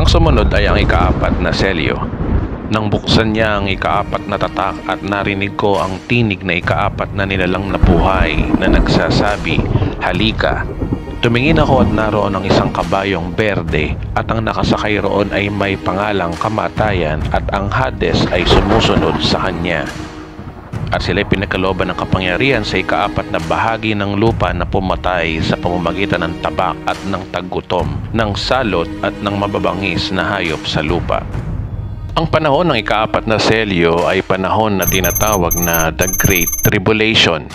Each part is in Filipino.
Ang sumunod ay ang ikaapat na selyo. Nang buksan niya ang ikaapat na tatak at narinig ko ang tinig na ikaapat na nilalang na buhay na nagsasabi, "Halika." Tumingin ako at naroon ang isang kabayong berde at ang nakasakay roon ay may pangalang Kamatayan at ang Hades ay sumusunod sa kanya. At sila'y pinagkalooban ng kapangyarihan sa ikaapat na bahagi ng lupa na pumatay sa pamamagitan ng tabak at ng taggutom, ng salot at ng mababangis na hayop sa lupa. Ang panahon ng ikaapat na selyo ay panahon na tinatawag na The Great Tribulation.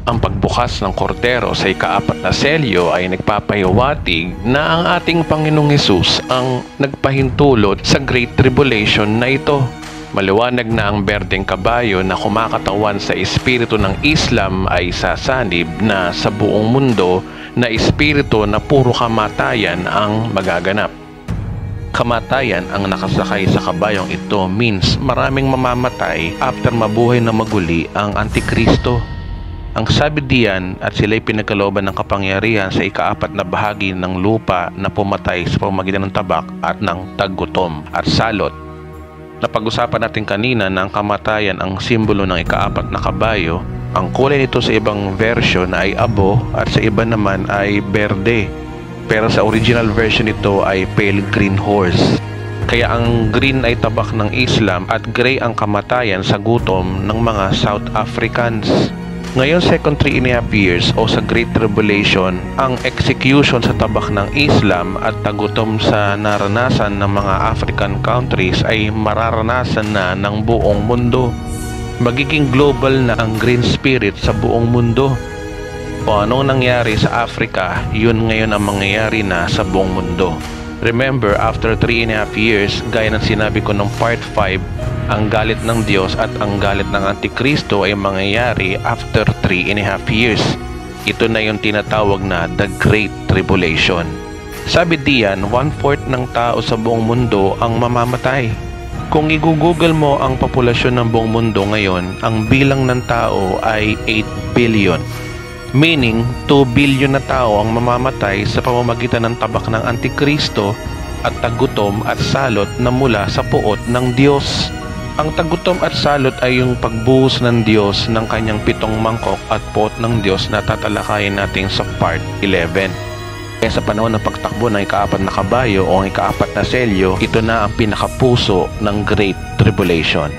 Ang pagbukas ng kordero sa ikaapat na selyo ay nagpapahiwatig na ang ating Panginoong Hesus ang nagpahintulot sa Great Tribulation na ito. Maliwanag na ang berdeng kabayo na kumakatawan sa espiritu ng Islam ay sasanib na sa buong mundo na espiritu na puro kamatayan ang magaganap. Kamatayan ang nakasakay sa kabayong ito means maraming mamamatay after mabuhay na maguli ang Antikristo. Ang sabi diyan at sila'y pinagkalooban ng kapangyarihan sa ikaapat na bahagi ng lupa na pumatay sa pamamagitan ng tabak at ng taggutom at salot. Napag-usapan natin kanina na ang kamatayan ang simbolo ng ikaapat na kabayo. Ang kulay nito sa ibang version ay abo at sa iba naman ay berde. Pero sa original version nito ay pale green horse. Kaya ang green ay tabak ng Islam at gray ang kamatayan sa gutom ng mga South Africans. Ngayon second 3.5 years o sa Great Tribulation, ang execution sa tabak ng Islam at tagutom sa naranasan ng mga African countries ay mararanasan na ng buong mundo. Magiging global na ang green spirit sa buong mundo. O anong nangyari sa Africa, yun ngayon ang mangyayari na sa buong mundo. Remember, after 3.5 years, gaya ng sinabi ko ng part 5, ang galit ng Diyos at ang galit ng Antikristo ay mangyayari after 3.5 years. Ito na yung tinatawag na The Great Tribulation. Sabi diyan, 1/4 ng tao sa buong mundo ang mamamatay. Kung i-google mo ang populasyon ng buong mundo ngayon, ang bilang ng tao ay 8 billion. Meaning, 2 billion na tao ang mamamatay sa pamamagitan ng tabak ng Antikristo at tagutom at salot na mula sa puot ng Diyos. Ang tagutom at salot ay yung pagbuhos ng Diyos ng kanyang 7 mangkok at puot ng Diyos na tatalakayin natin sa part 11. Kaya sa panahon ng pagtakbo ng ikaapat na kabayo o ang ikaapat na selyo, ito na ang pinakapuso ng Great Tribulation.